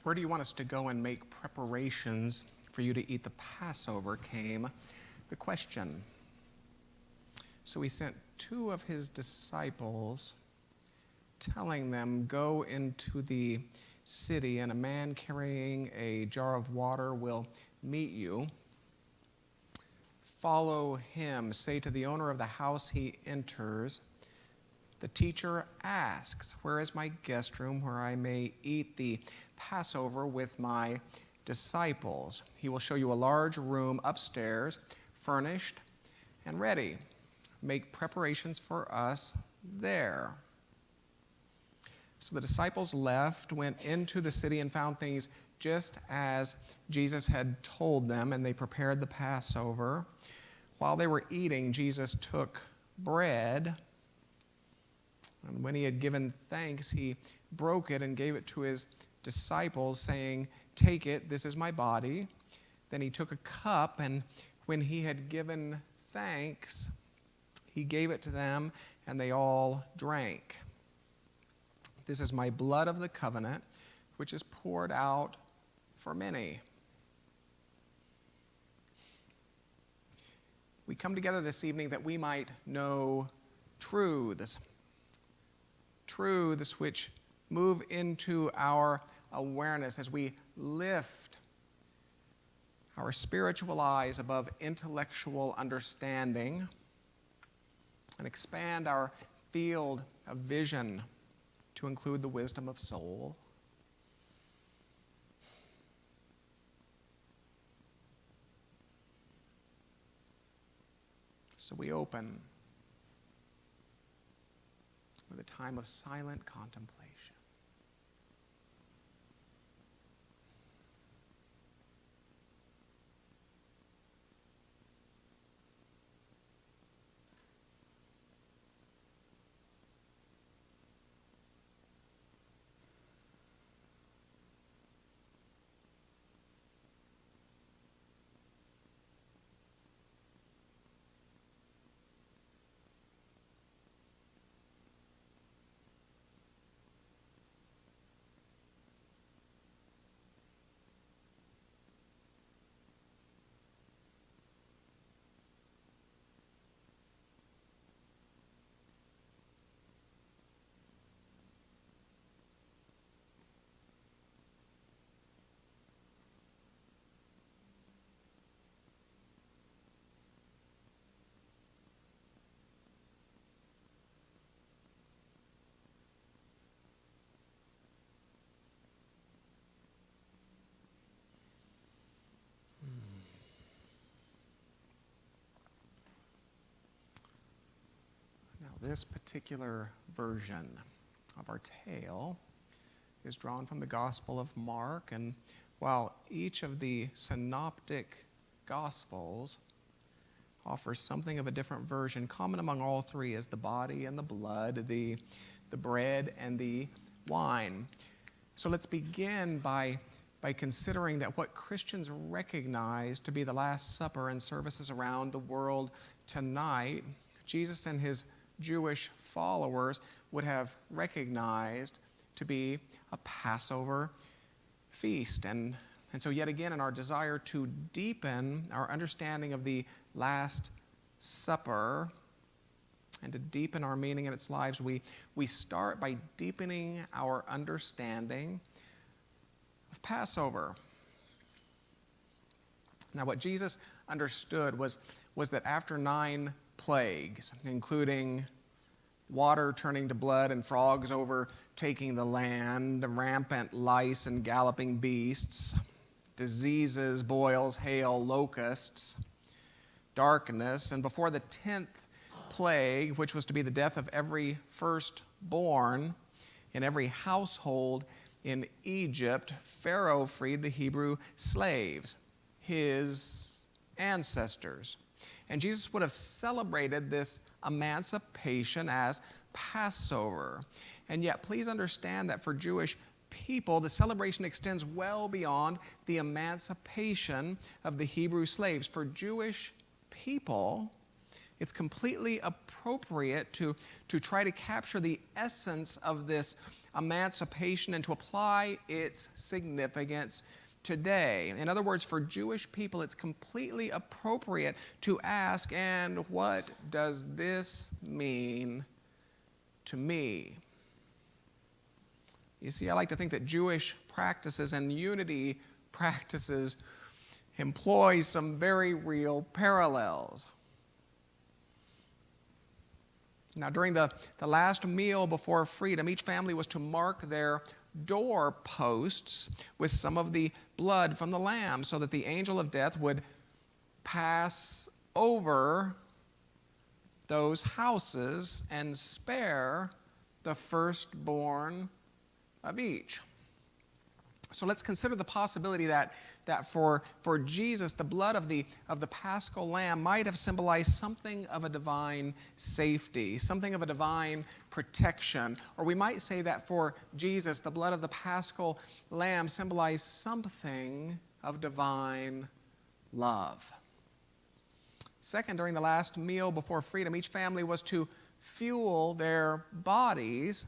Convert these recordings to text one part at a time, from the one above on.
"Where do you want us to go and make preparations for you to eat the Passover?" came the question. So he sent 2 of his disciples, telling them, "Go into the city, and a man carrying a jar of water will meet you. Follow him. Say to the owner of the house he enters, 'The teacher asks, where is my guest room where I may eat the Passover with my disciples?' He will show you a large room upstairs, furnished and ready. Make preparations for us there." So the disciples left, went into the city, and found things just as Jesus had told them, and they prepared the Passover. While they were eating, Jesus took bread, and when he had given thanks, he broke it and gave it to his disciples, saying, "Take it, this is my body." Then he took a cup, and when he had given thanks, he gave it to them, and they all drank. "This is my blood of the covenant, which is poured out for many." We come together this evening that we might know truths which move into our awareness as we lift our spiritual eyes above intellectual understanding and expand our field of vision to include the wisdom of soul. So we open with a time of silent contemplation. This particular version of our tale is drawn from the Gospel of Mark, and while each of the synoptic Gospels offers something of a different version, common among all 3 is the body and the blood, the bread and the wine. So let's begin by considering that what Christians recognize to be the Last Supper in services around the world tonight, Jesus and his Jewish followers would have recognized to be a Passover feast. And so yet again, in our desire to deepen our understanding of the Last Supper and to deepen our meaning in its lives, we start by deepening our understanding of Passover. Now, what Jesus understood was that after 9 plagues, including water turning to blood and frogs overtaking the land, rampant lice and galloping beasts, diseases, boils, hail, locusts, darkness, and before the 10th plague, which was to be the death of every firstborn in every household in Egypt, Pharaoh freed the Hebrew slaves, his ancestors. And Jesus would have celebrated this emancipation as Passover. And yet, please understand that for Jewish people, the celebration extends well beyond the emancipation of the Hebrew slaves. For Jewish people, it's completely appropriate to try to capture the essence of this emancipation and to apply its significance today. In other words, for Jewish people, it's completely appropriate to ask, and what does this mean to me? You see, I like to think that Jewish practices and unity practices employ some very real parallels. Now, during the last meal before freedom, each family was to mark their doorposts with some of the blood from the lamb so that the angel of death would pass over those houses and spare the firstborn of each. So let's consider the possibility that for Jesus, the blood of the Paschal Lamb might have symbolized something of a divine safety, something of a divine protection. Or we might say that for Jesus, the blood of the Paschal Lamb symbolized something of divine love. Second, during the last meal before freedom, each family was to fuel their bodies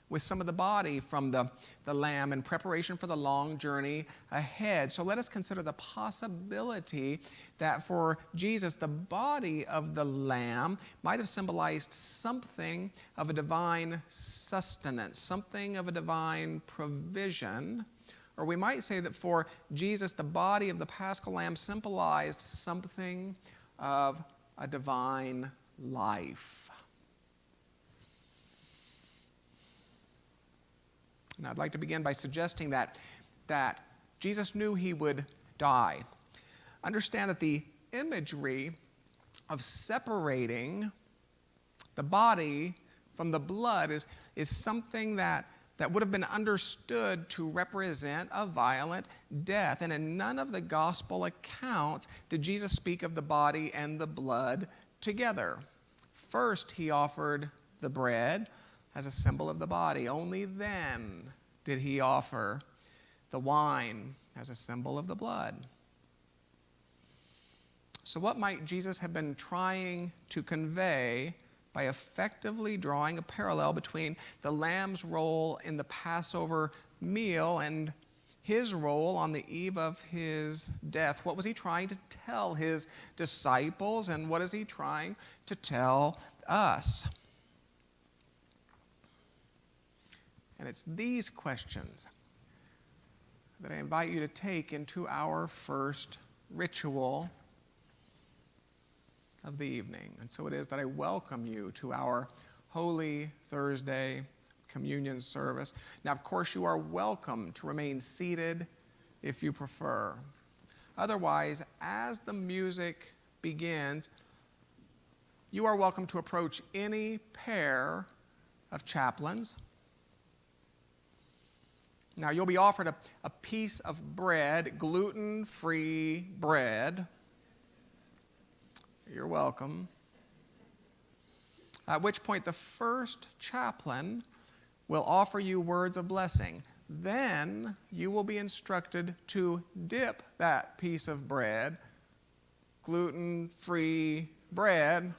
with some of the body from the lamb in preparation for the long journey ahead. So let us consider the possibility that for Jesus, the body of the lamb might have symbolized something of a divine sustenance, something of a divine provision. Or we might say that for Jesus, the body of the Paschal lamb symbolized something of a divine life. And I'd like to begin by suggesting that Jesus knew he would die. Understand that the imagery of separating the body from the blood is something that would have been understood to represent a violent death. And in none of the gospel accounts did Jesus speak of the body and the blood together. First, he offered the bread as a symbol of the body. Only then did he offer the wine as a symbol of the blood. So what might Jesus have been trying to convey by effectively drawing a parallel between the lamb's role in the Passover meal and his role on the eve of his death? What was he trying to tell his disciples, and what is he trying to tell us? And it's these questions that I invite you to take into our first ritual of the evening. And so it is that I welcome you to our Holy Thursday communion service. Now, of course, you are welcome to remain seated if you prefer. Otherwise, as the music begins, you are welcome to approach any pair of chaplains. Now, you'll be offered a piece of bread, gluten-free bread. You're welcome. At which point, the first chaplain will offer you words of blessing. Then you will be instructed to dip that piece of bread, gluten-free bread,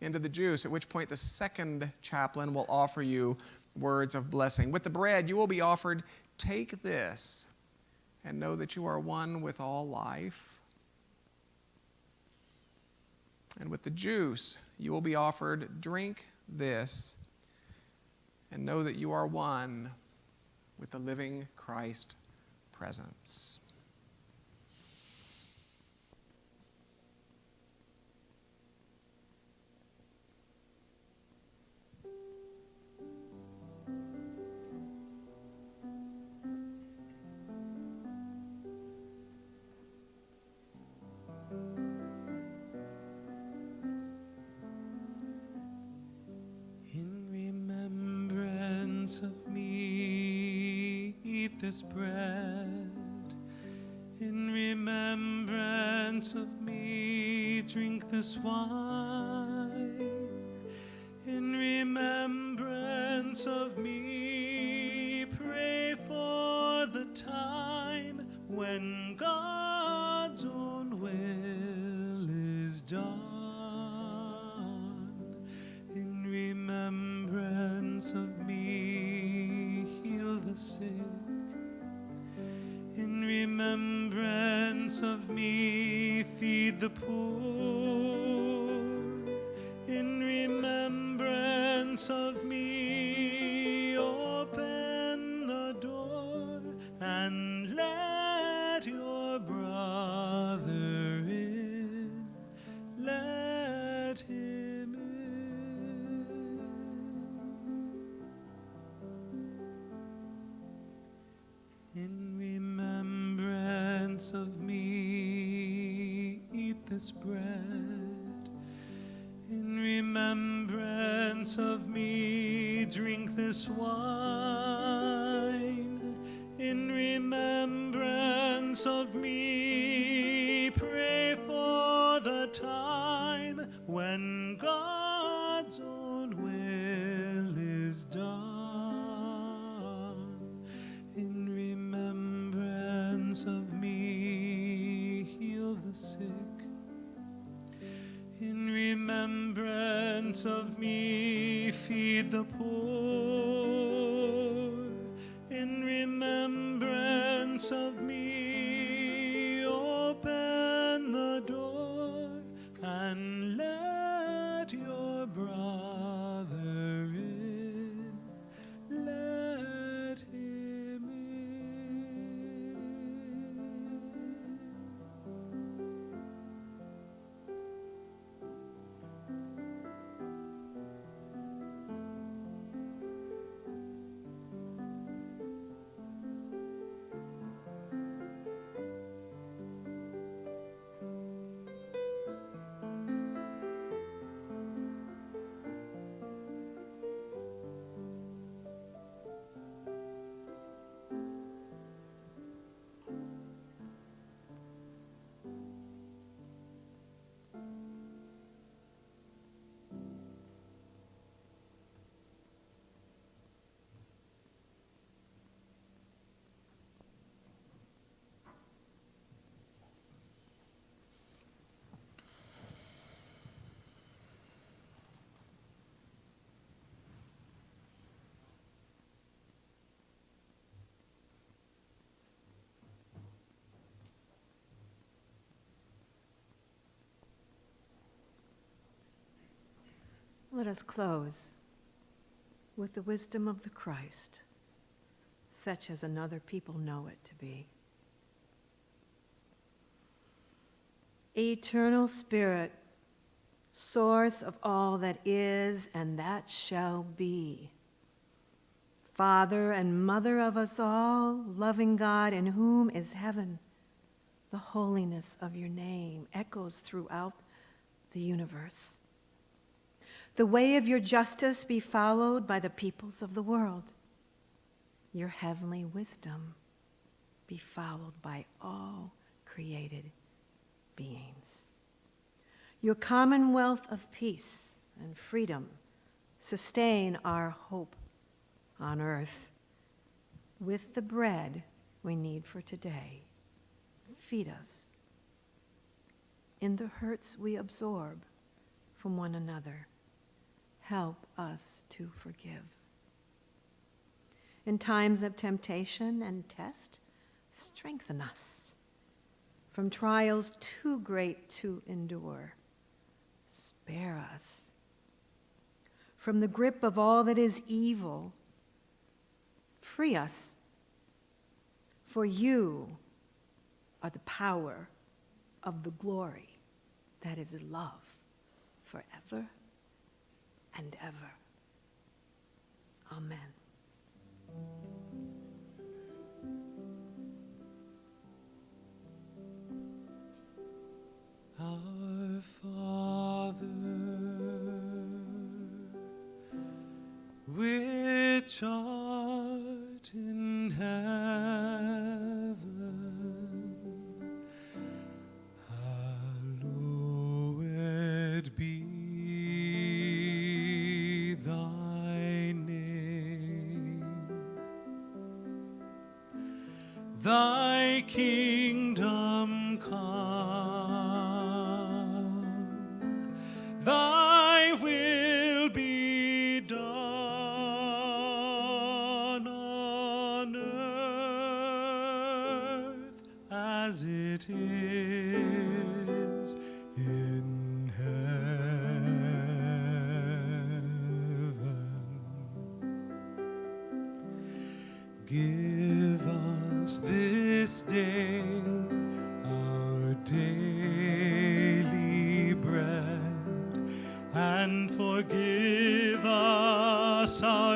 into the juice, at which point the second chaplain will offer you words of blessing. With the bread, you will be offered, take this and know that you are one with all life. And with the juice, you will be offered, drink this and know that you are one with the living Christ presence. Of me, eat this bread. In remembrance of me, drink this wine. In remembrance of me, pray for the time when God's own will is done. In remembrance of me, me, feed the poor. In remembrance of me, open the door, and let your brother in. Let him in. In remembrance of me, eat this bread. In remembrance of me, drink this wine. In remembrance of me, pray for the time when God's own will is done. In remembrance of me, heal the sick. In remembrance of me, feed the poor. In remembrance of me, open the door, and let your brother in. Let him in. Let us close with the wisdom of the Christ, such as another people know it to be. Eternal Spirit, source of all that is and that shall be, Father and Mother of us all, loving God, in whom is heaven, the holiness of your name echoes throughout the universe. The way of your justice be followed by the peoples of the world. Your heavenly wisdom be followed by all created beings. Your commonwealth of peace and freedom sustain our hope on earth. With the bread we need for today, feed us. In the hurts we absorb from one another, help us to forgive. In times of temptation and test, strengthen us. From trials too great to endure, spare us. From the grip of all that is evil, free us. For you are the power of the glory that is love forever and ever. Amen. Our Father, which art in heaven, hallowed be thy name. Thy kingdom come, thy will be done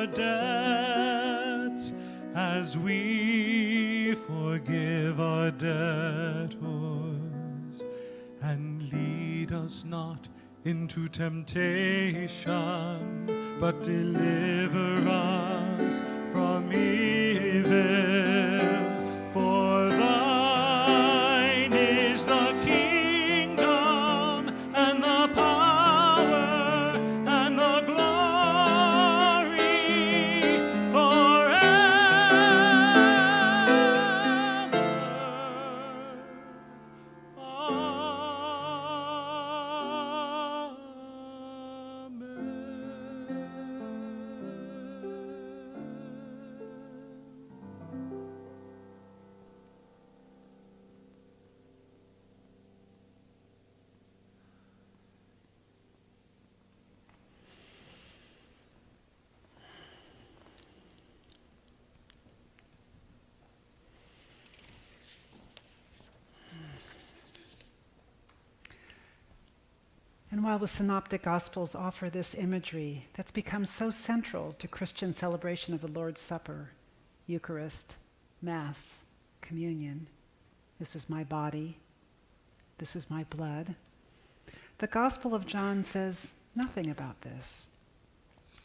our debts as we forgive our debtors. And lead us not into temptation, but deliver us from evil. For thine is the kingdom and the power and the glory forever. And while the Synoptic Gospels offer this imagery that's become so central to Christian celebration of the Lord's Supper, Eucharist, Mass, communion, this is my body, this is my blood, the Gospel of John says nothing about this.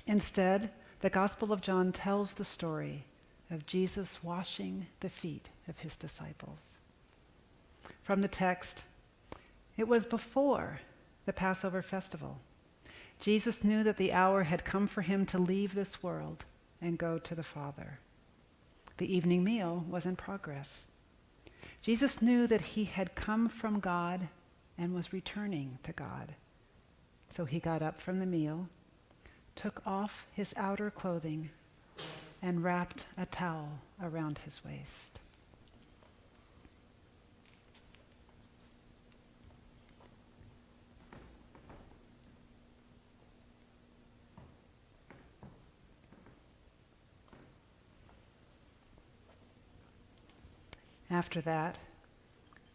Instead, the Gospel of John tells the story of Jesus washing the feet of his disciples. From the text, it was before the Passover festival. Jesus knew that the hour had come for him to leave this world and go to the Father. The evening meal was in progress. Jesus knew that he had come from God and was returning to God. So he got up from the meal, took off his outer clothing, and wrapped a towel around his waist. After that,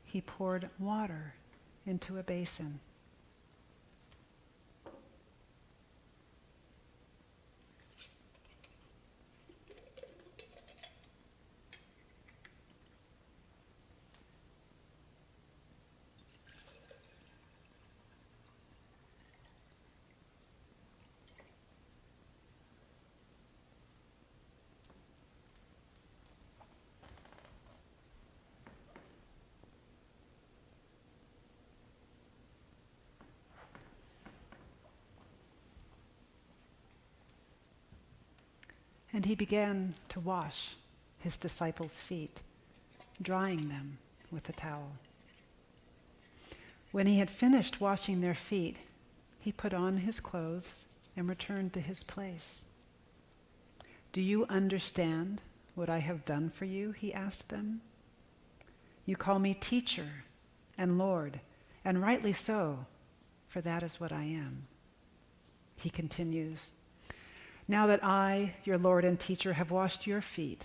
he poured water into a basin. And he began to wash his disciples' feet, drying them with a towel. When he had finished washing their feet, he put on his clothes and returned to his place. "Do you understand what I have done for you?" he asked them. "You call me teacher and Lord, and rightly so, for that is what I am." He continues, "Now that I, your Lord and teacher, have washed your feet,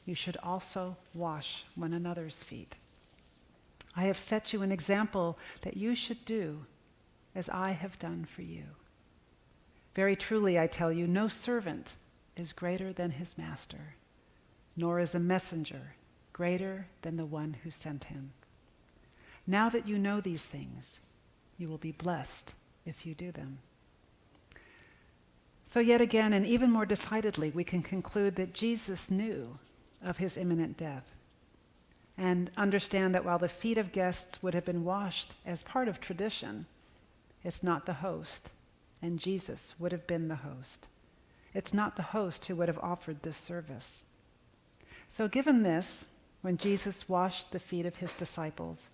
you should also wash one another's feet. I have set you an example that you should do as I have done for you. Very truly, I tell you, no servant is greater than his master, nor is a messenger greater than the one who sent him. Now that you know these things, you will be blessed if you do them." So yet again, and even more decidedly, we can conclude that Jesus knew of his imminent death, and understand that while the feet of guests would have been washed as part of tradition, it's not the host, and Jesus would have been the host. It's not the host who would have offered this service. So given this, when Jesus washed the feet of his disciples,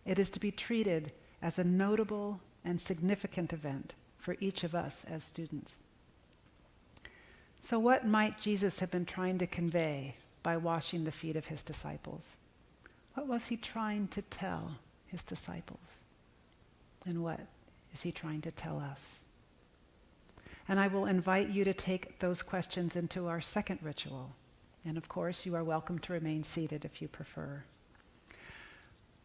it is to be treated as a notable and significant event for each of us as students. So what might Jesus have been trying to convey by washing the feet of his disciples? What was he trying to tell his disciples? And what is he trying to tell us? And I will invite you to take those questions into our second ritual. And of course, you are welcome to remain seated if you prefer.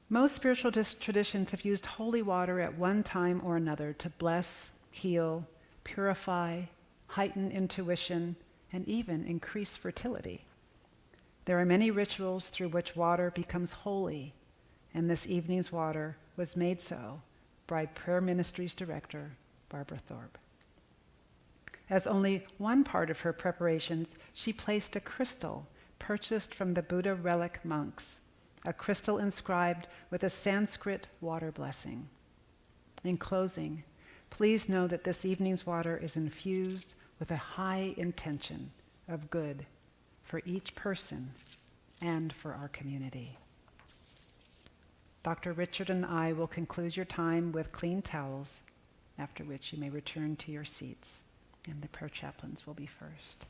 Most spiritual traditions have used holy water at one time or another to bless, heal, purify, heighten intuition, and even increase fertility. There are many rituals through which water becomes holy, and this evening's water was made so by Prayer Ministries Director Barbara Thorpe. As only one part of her preparations, she placed a crystal purchased from the Buddha relic monks, a crystal inscribed with a Sanskrit water blessing. In closing, please know that this evening's water is infused with a high intention of good for each person and for our community. Dr. Richard and I will conclude your time with clean towels, after which you may return to your seats, and the prayer chaplains will be first.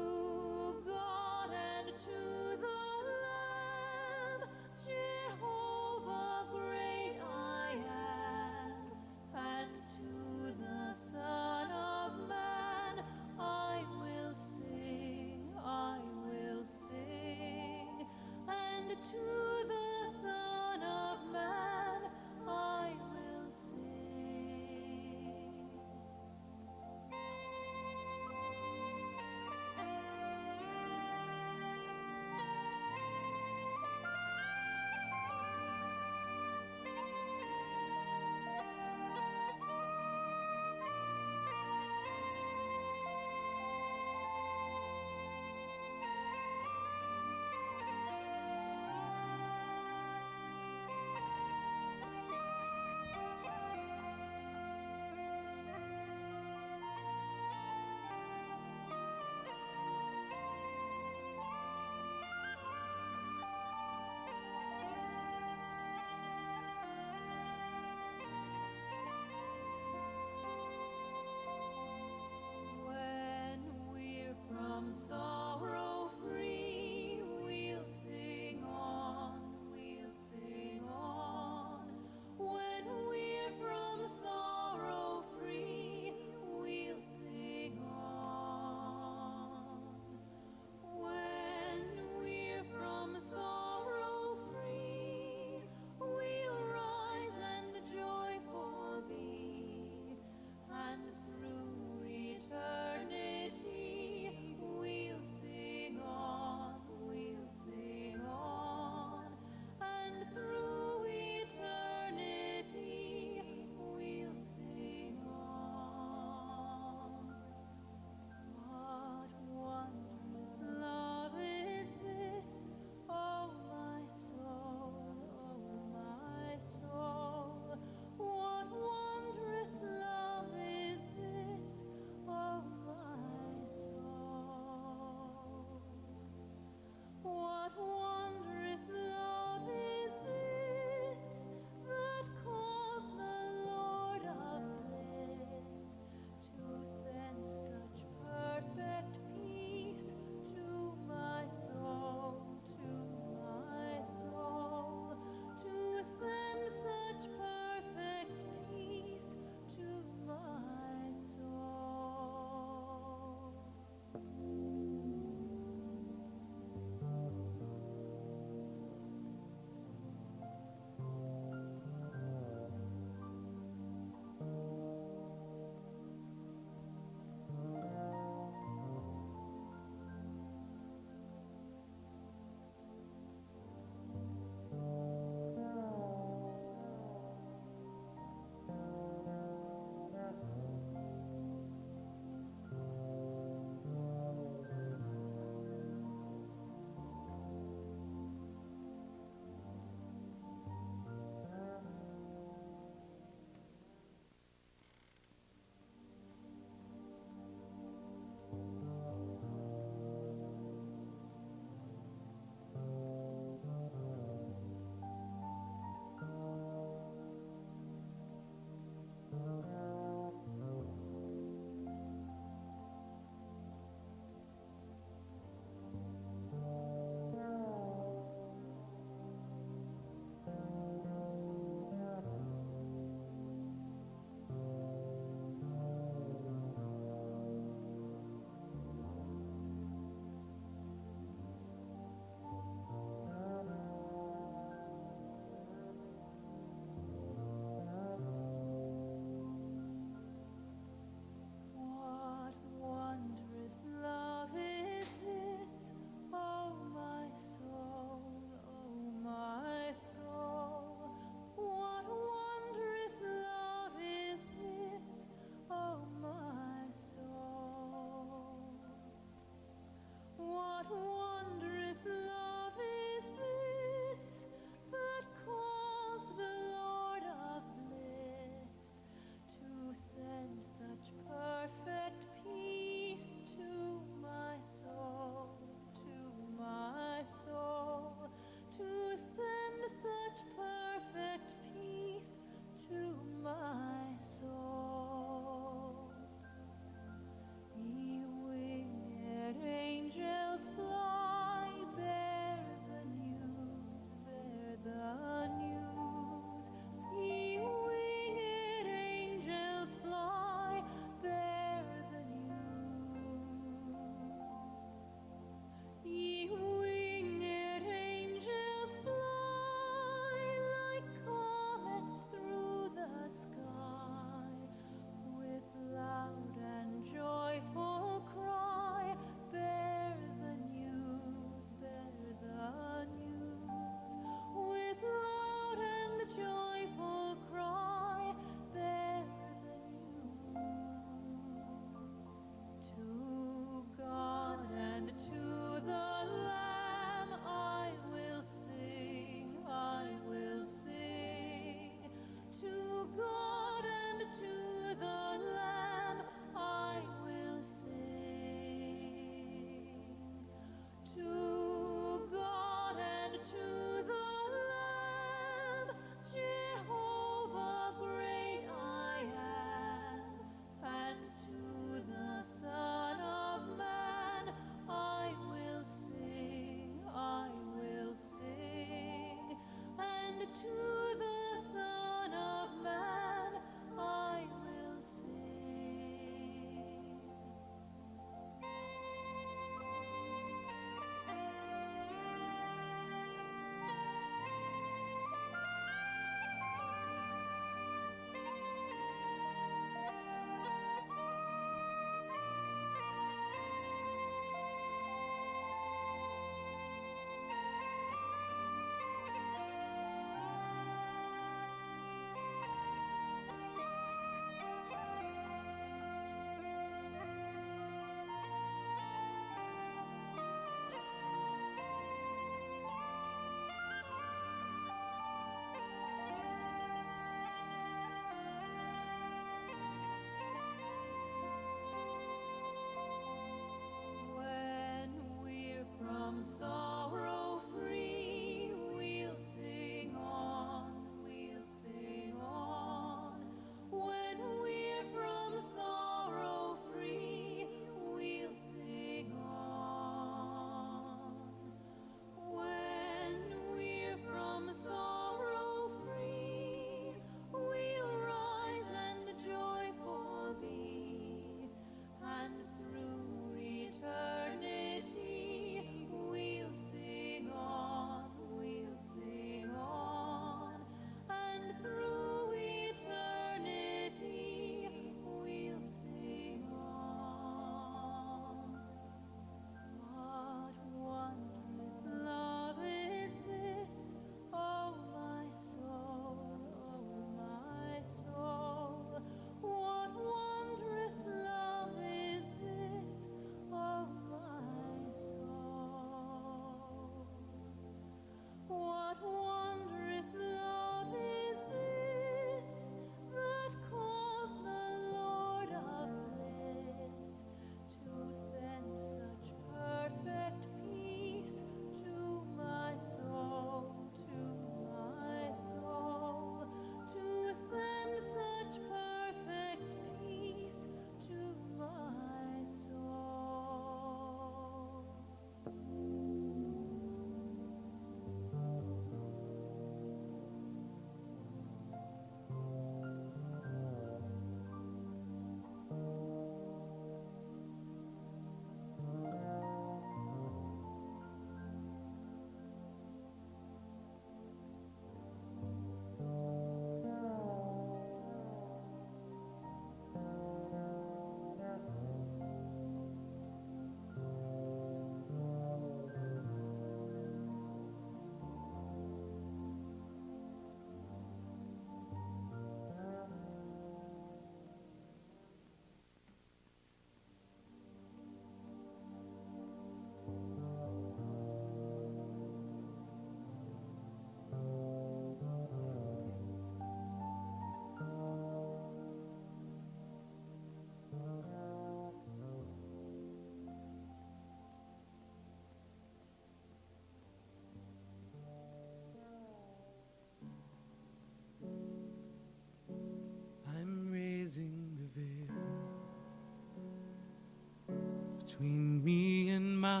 between me and my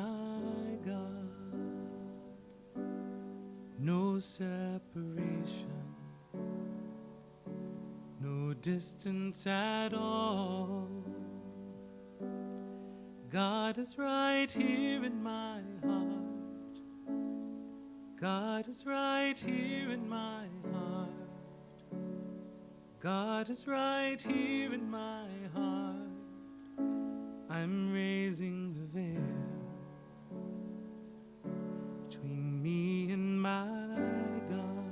God, no separation, no distance at all. God is right here in my heart. God is right here in my heart. God is right here in my heart. I'm raising the veil between me and my God.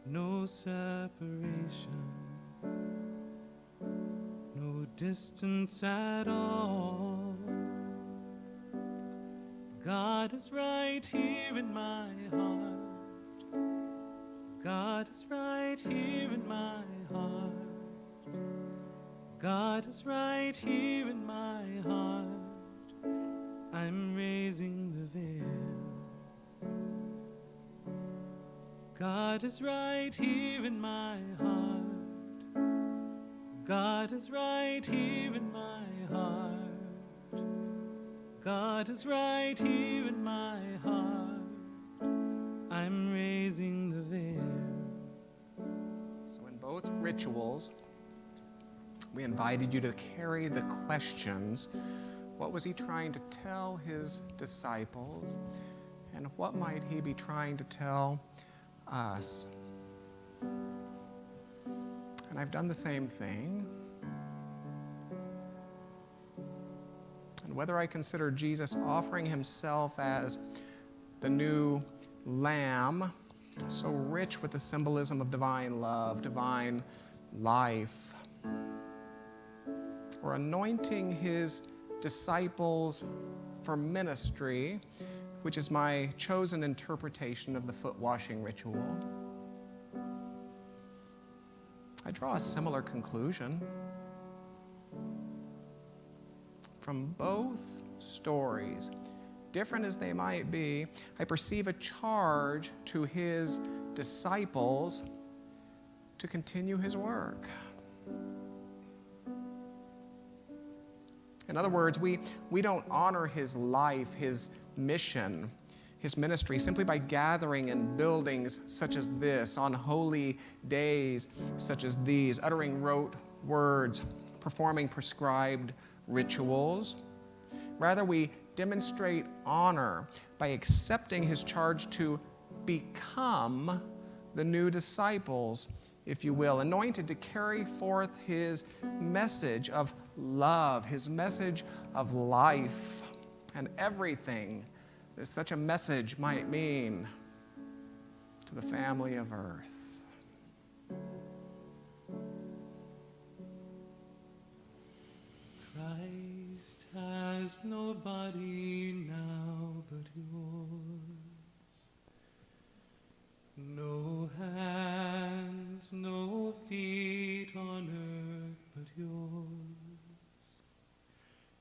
No separation, no distance at all. God is right here in my heart. God is right here in my heart. God is right here in my heart. I'm raising the veil. God is right here in my heart. God is right here in my heart. God is right here in my heart. I'm raising the veil. So in both rituals, we invited you to carry the questions. What was he trying to tell his disciples? And what might he be trying to tell us? And I've done the same thing. And whether I consider Jesus offering himself as the new lamb, so rich with the symbolism of divine love, divine life, or anointing his disciples for ministry, which is my chosen interpretation of the foot washing ritual, I draw a similar conclusion. From both stories, different as they might be, I perceive a charge to his disciples to continue his work. In other words, we don't honor his life, his mission, his ministry simply by gathering in buildings such as this, on holy days such as these, uttering rote words, performing prescribed rituals. Rather, we demonstrate honor by accepting his charge to become the new disciples, if you will, anointed to carry forth his message of love, his message of life, and everything that such a message might mean to the family of earth. Christ has no body now but yours, no hands, no feet on earth but yours.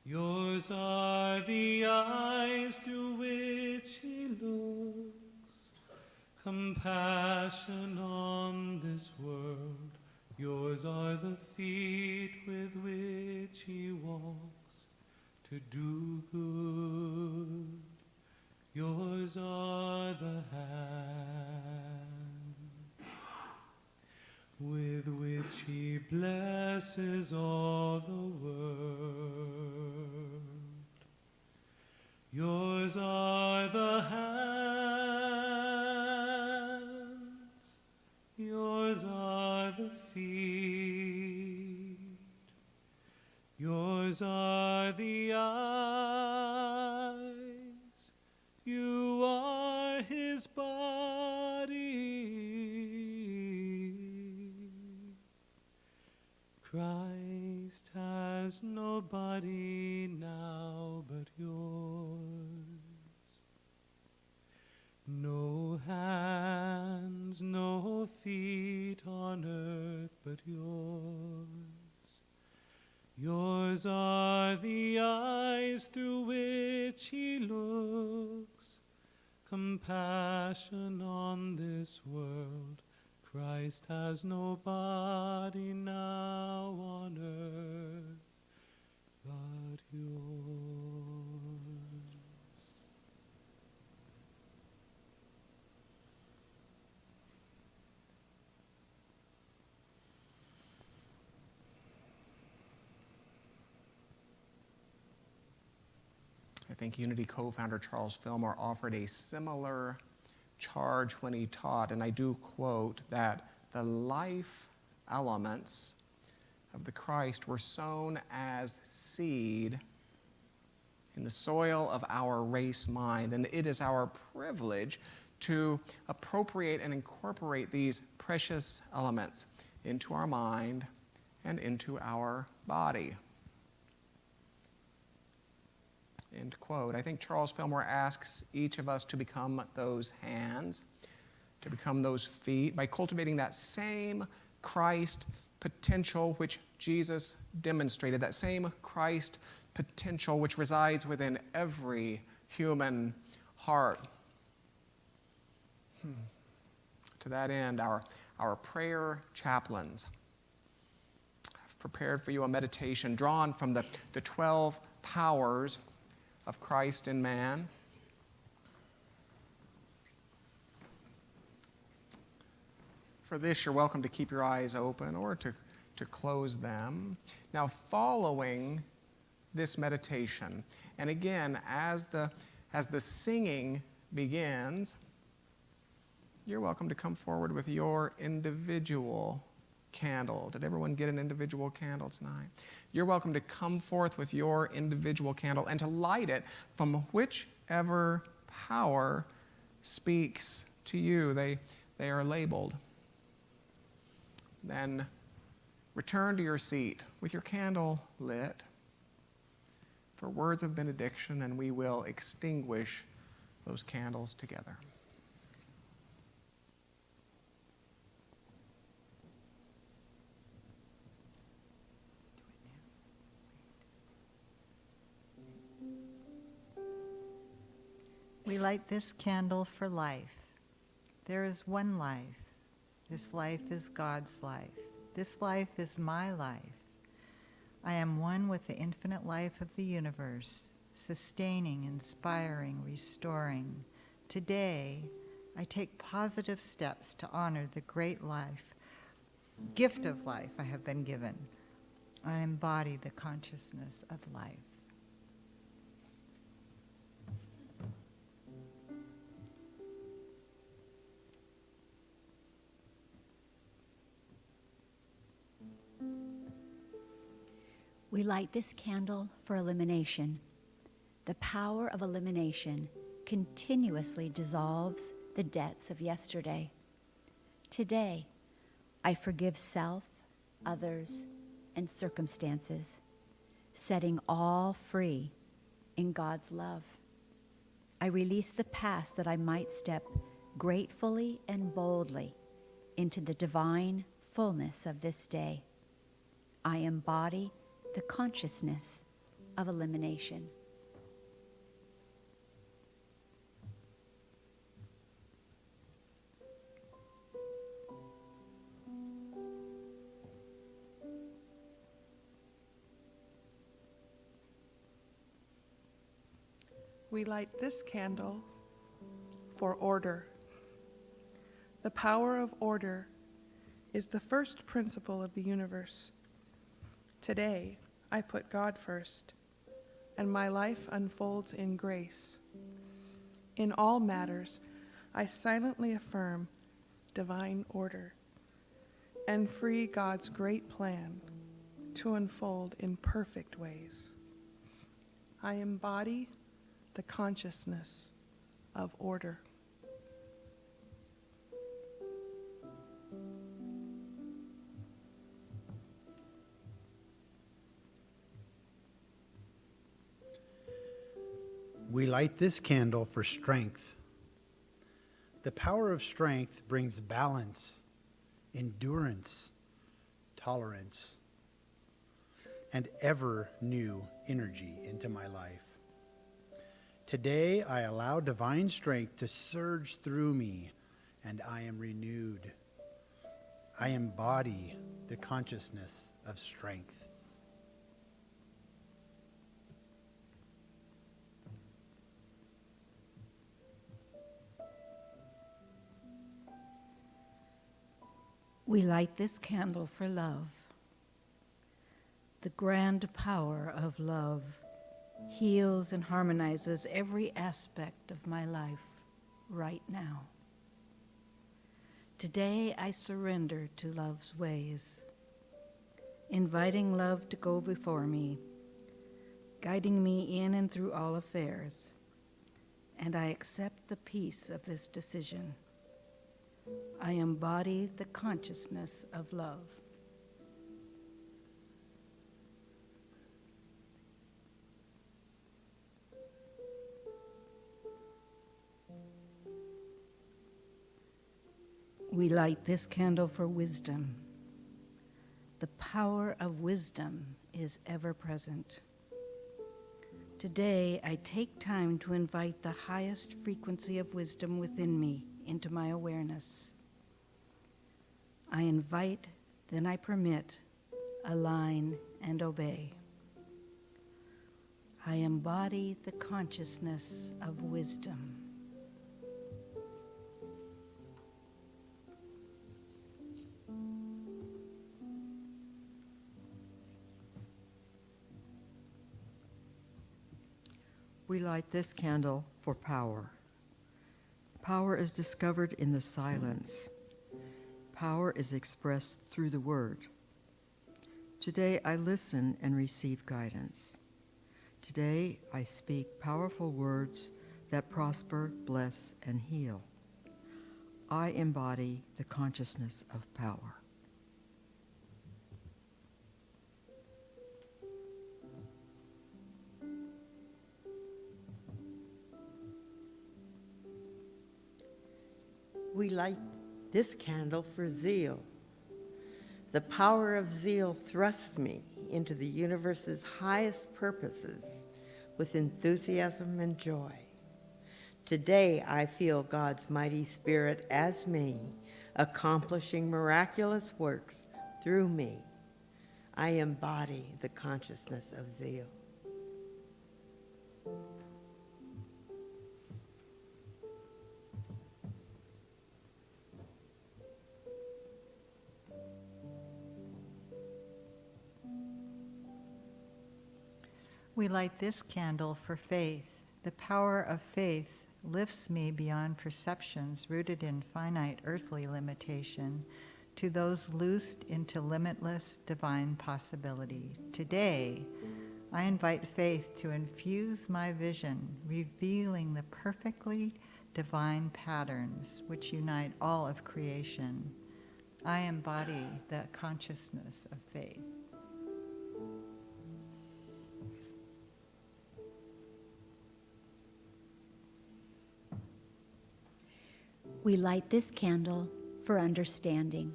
Yours are the eyes through which he looks, compassion on this world. Yours are the feet with which he walks to do good. Yours are the hands with which he blesses all the world. Yours are the hands, yours are the feet, yours are the eyes, you are his body. Christ has no body now but yours, no hands, no feet on earth but yours. Yours are the eyes through which he looks, compassion on this world. Christ has no body now on earth but but yours. I think Unity co-founder Charles Fillmore offered a similar charge when he taught, and I do quote, that the life elements of the Christ were sown as seed in the soil of our race mind, and it is our privilege to appropriate and incorporate these precious elements into our mind and into our body. End quote. I think Charles Fillmore asks each of us to become those hands, to become those feet, by cultivating that same Christ potential which Jesus demonstrated, that same Christ potential which resides within every human heart. To that end, our prayer chaplains have prepared for you a meditation drawn from the 12 powers of Christ in man. For this, you're welcome to keep your eyes open or to close them. Now, following this meditation, and again, as the singing begins, you're welcome to come forward with your individual candle. Did everyone get an individual candle tonight? You're welcome to come forth with your individual candle and to light it from whichever power speaks to you. They are labeled. Then return to your seat with your candle lit for words of benediction, and we will extinguish those candles together. We light this candle for life. There is one life. This life is God's life. This life is my life. I am one with the infinite life of the universe, sustaining, inspiring, restoring. Today, I take positive steps to honor the great life, gift of life I have been given. I embody the consciousness of life. We light this candle for elimination. The power of elimination continuously dissolves the debts of yesterday. Today, I forgive self, others, and circumstances, setting all free in God's love. I release the past that I might step gratefully and boldly into the divine fullness of this day. I embody the consciousness of elimination. We light this candle for order. The power of order is the first principle of the universe. Today, I put God first, and my life unfolds in grace. In all matters, I silently affirm divine order and free God's great plan to unfold in perfect ways. I embody the consciousness of order. We light this candle for strength. The power of strength brings balance, endurance, tolerance, and ever new energy into my life. Today, I allow divine strength to surge through me, and I am renewed. I embody the consciousness of strength. We light this candle for love. The grand power of love heals and harmonizes every aspect of my life right now. Today I surrender to love's ways, inviting love to go before me, guiding me in and through all affairs, and I accept the peace of this decision. I embody the consciousness of love. We light this candle for wisdom. The power of wisdom is ever present. Today, I take time to invite the highest frequency of wisdom within me into my awareness. I invite, then I permit, align, and obey. I embody the consciousness of wisdom. We light this candle for power. Power is discovered in the silence. Power is expressed through the word. Today I listen and receive guidance. Today I speak powerful words that prosper, bless, and heal. I embody the consciousness of power. We light this candle for zeal. The power of zeal thrusts me into the universe's highest purposes with enthusiasm and joy. Today I feel God's mighty spirit as me, accomplishing miraculous works through me. I embody the consciousness of zeal. We light this candle for faith. The power of faith lifts me beyond perceptions rooted in finite earthly limitation to those loosed into limitless divine possibility. Today, I invite faith to infuse my vision, revealing the perfectly divine patterns which unite all of creation. I embody the consciousness of faith. We light this candle for understanding.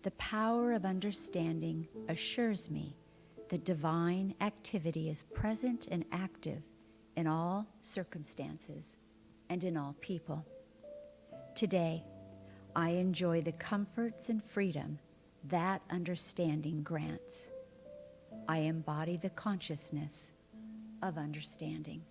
The power of understanding assures me that divine activity is present and active in all circumstances and in all people. Today, I enjoy the comforts and freedom that understanding grants. I embody the consciousness of understanding.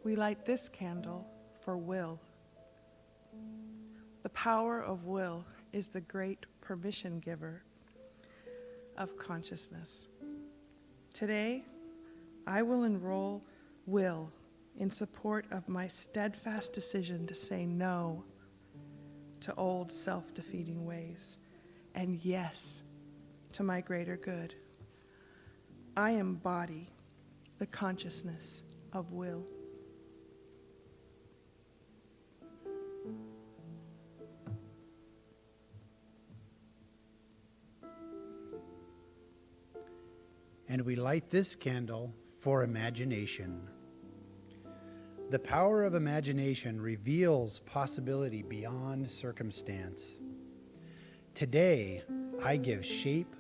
We light this candle for will. The power of will is the great permission giver of consciousness. Today, I will enroll will in support of my steadfast decision to say no to old self-defeating ways and yes to my greater good. I embody the consciousness of will. And we light this candle for imagination. The power of imagination reveals possibility beyond circumstance. Today, I give shape,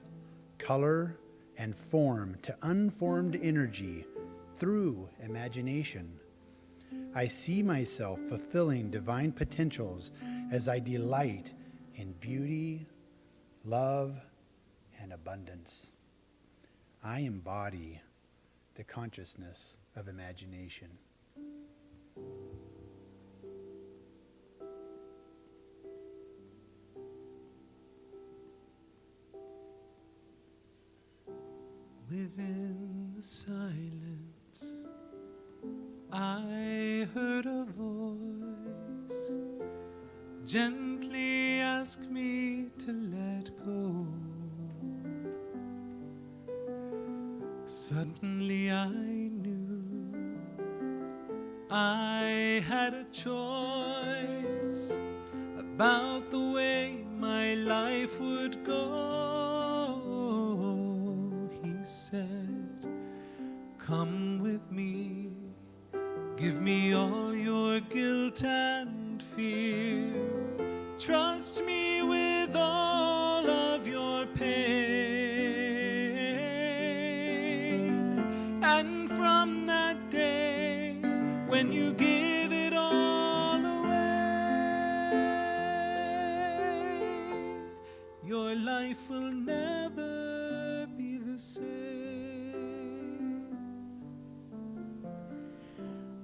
color, and form to unformed energy through imagination. I see myself fulfilling divine potentials as I delight in beauty, love, and abundance. I embody the consciousness of imagination. Within the silence, I heard a voice gently ask me to let go. Suddenly I knew I had a choice about the way my life would go. He said, "Come with me, give me all your guilt and fear. Trust me with all of your pain." And from that day, when you give it all away, your life will never be the same.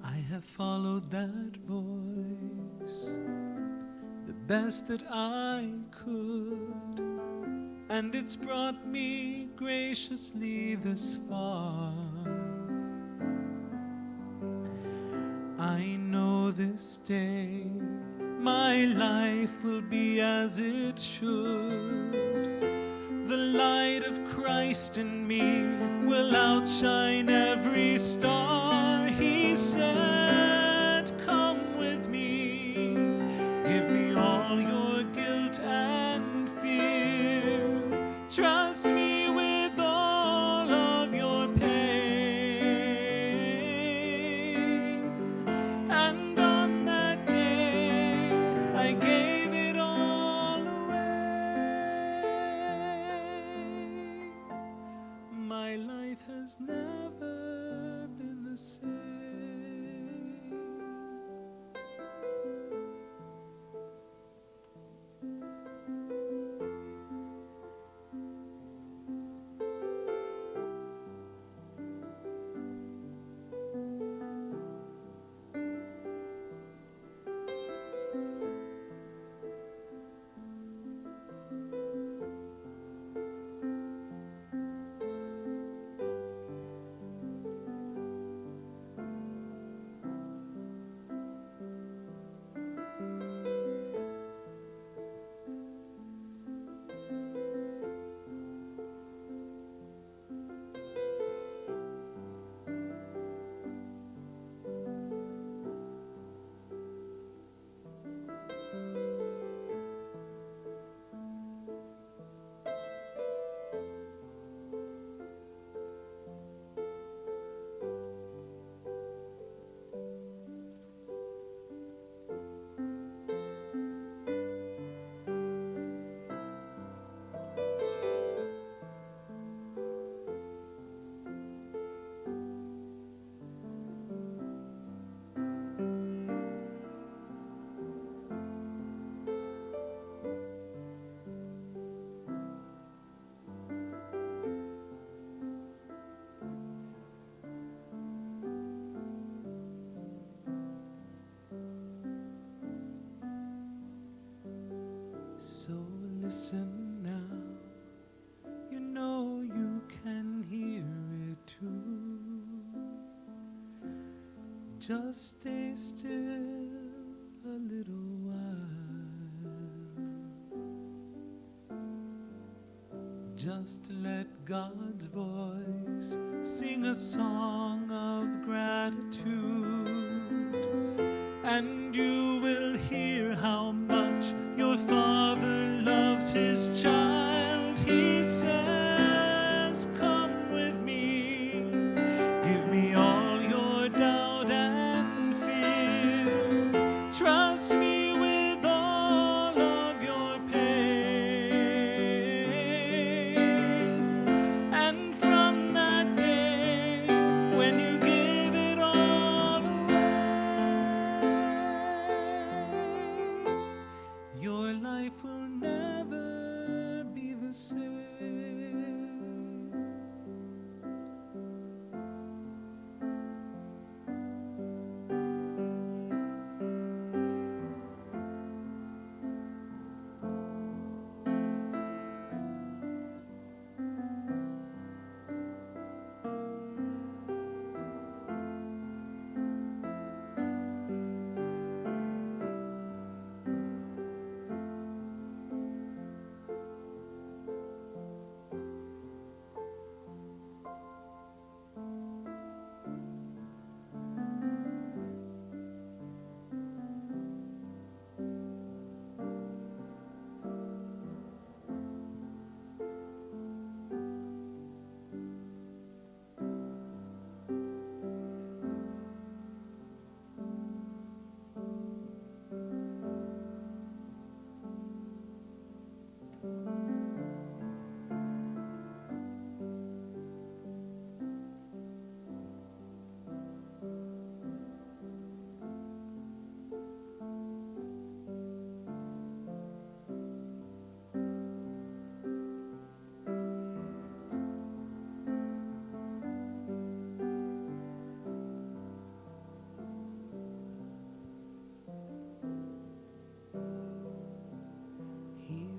I have followed that voice the best that I could, and it's brought me graciously this far. I know this day my life will be as it should. The light of Christ in me will outshine every star. He said, "Come with me, give me all your guilt and fear. Trust me with all of your pain." And on that day, I gave it all away. My life has never been the same. So listen now, you know you can hear it too. Just stay still a little while. Just let God's voice sing a song of gratitude, and you will hear how much your Father loves his child. He says, "Come with me, give me all your doubt and fear. Trust me with all of your pain." And from that day, when you give it all away, your life will never be the same.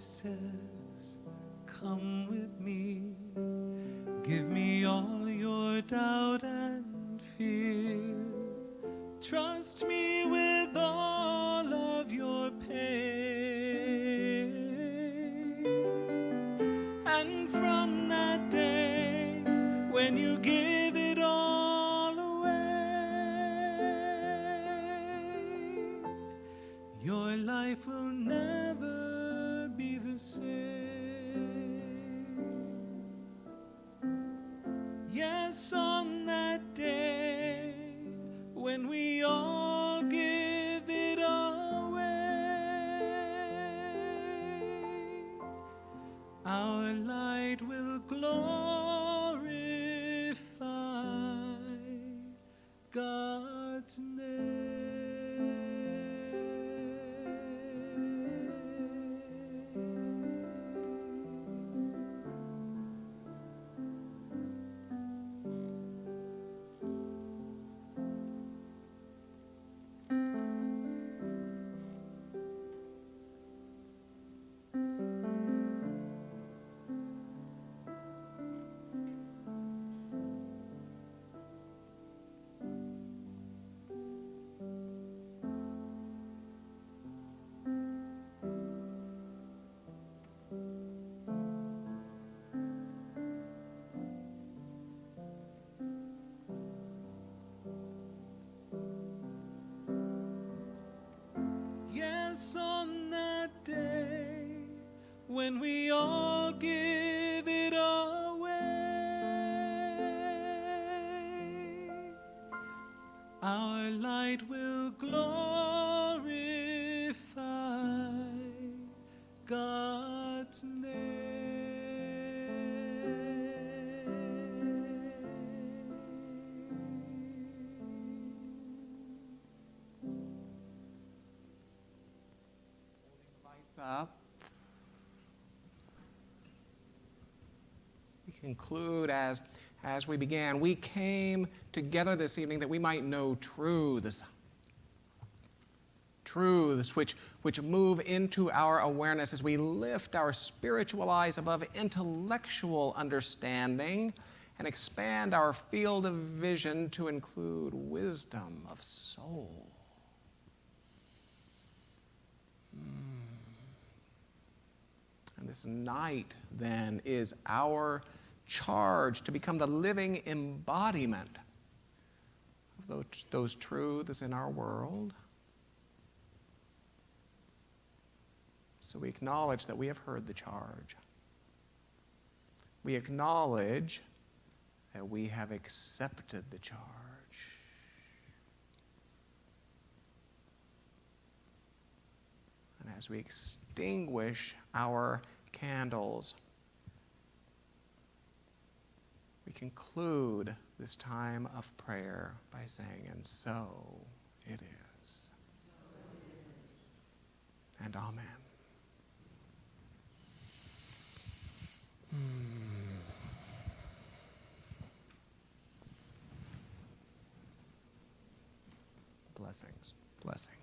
says, come with me. Give me all your doubt and fear. Trust me with all of your pain. And from that day, when you give it all away, your life will never be the same. Yes, on that day, when we all give it away, our light will glorify God's name. Yes, on that day, when we all give it away, our light will glorify God's Up. We conclude as we began. We came together this evening that we might know truths which move into our awareness as we lift our spiritual eyes above intellectual understanding and expand our field of vision to include wisdom of soul. And this night, then, is our charge to become the living embodiment of those truths in our world. So we acknowledge that we have heard the charge. We acknowledge that we have accepted the charge. And as we extinguish our candles, we conclude this time of prayer by saying, and so it is. And amen. Blessings, blessings.